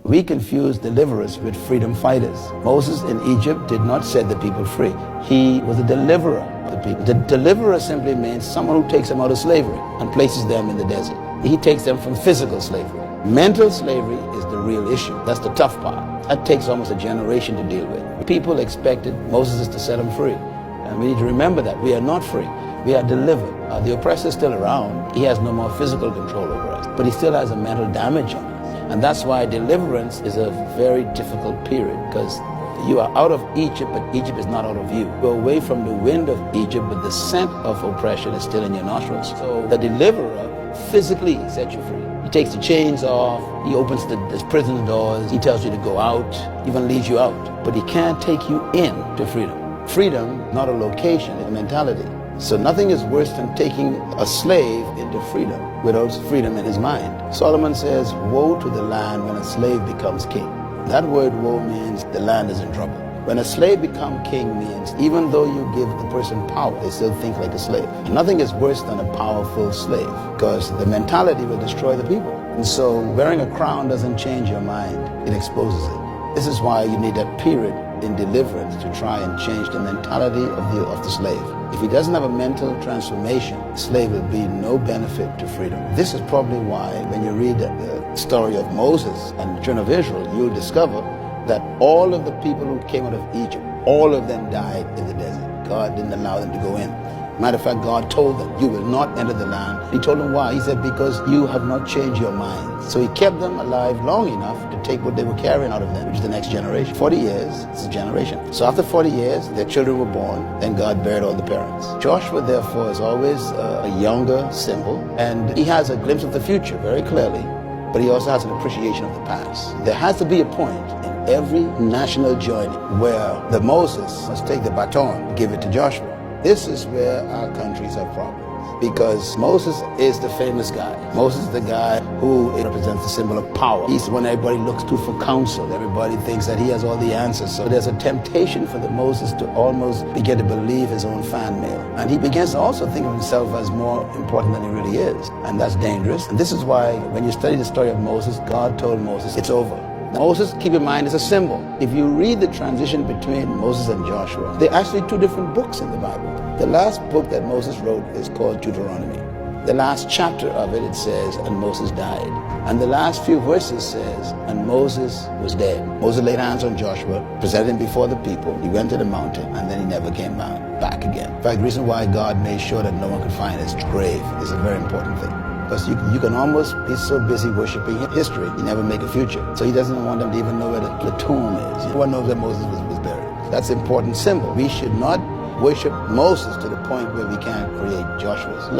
We confuse deliverers with freedom fighters. Moses in Egypt did not set the people free. He was a deliverer of the people. The deliverer simply means someone who takes them out of slavery and places them in the desert. He takes them from physical slavery. Mental slavery is the real issue. That's the tough part. That takes almost a generation to deal with. People expected Moses to set them free. And we need to remember that we are not free. We are delivered. The oppressor is still around. He has no more physical control over us, but he still has a mental damage on us. And that's why deliverance is a very difficult period, because you are out of Egypt, but Egypt is not out of you. You're away from the wind of Egypt, but the scent of oppression is still in your nostrils. So the deliverer physically sets you free. He takes the chains off, he opens the prison doors, he tells you to go out, even leads you out. But he can't take you in to freedom. Freedom, not a location, it's a mentality. So nothing is worse than taking a slave into freedom without freedom in his mind. Solomon says, woe to the land when a slave becomes king. That word woe means the land is in trouble. When a slave becomes king means even though you give the person power, they still think like a slave. And nothing is worse than a powerful slave, because the mentality will destroy the people. And so wearing a crown doesn't change your mind, it exposes it. This is why you need that period in deliverance to try and change the mentality of the slave. If he doesn't have a mental transformation, the slave will be no benefit to freedom. This is probably why when you read the story of Moses and the children of Israel, you'll discover that all of the people who came out of Egypt, all of them died in the desert. God didn't allow them to go in. Matter of fact, God told them, you will not enter the land. He told them why. He said, because you have not changed your mind. So he kept them alive long enough to take what they were carrying out of them, which is the next generation. 40 years, it's a generation. So after 40 years, their children were born, then God buried all the parents. Joshua, therefore, is always a younger symbol, and he has a glimpse of the future very clearly, but he also has an appreciation of the past. There has to be a point in every national joining where the Moses must take the baton, give it to Joshua. This is where our countries have problems, because Moses is the famous guy. Moses is the guy who represents the symbol of power. He's the one everybody looks to for counsel. Everybody thinks that he has all the answers. So there's a temptation for the Moses to almost begin to believe his own fan mail. And he begins to also think of himself as more important than he really is. And that's dangerous. And this is why when you study the story of Moses, God told Moses, it's over. Moses, keep in mind, is a symbol. If you read the transition between Moses and Joshua, they're actually two different books in the Bible. The last book that Moses wrote is called Deuteronomy. The last chapter of it says, and Moses died. And the last few verses says, and Moses was dead. Moses laid hands on Joshua, presented him before the people. He went to the mountain, and then he never came back again. In fact, the reason why God made sure that no one could find his grave is a very important thing. Because you can almost be so busy worshiping history, you never make a future. So he doesn't want them to even know where the tomb is. No one knows that Moses was buried. That's an important symbol. We should not worship Moses to the point where we can't create Joshua's.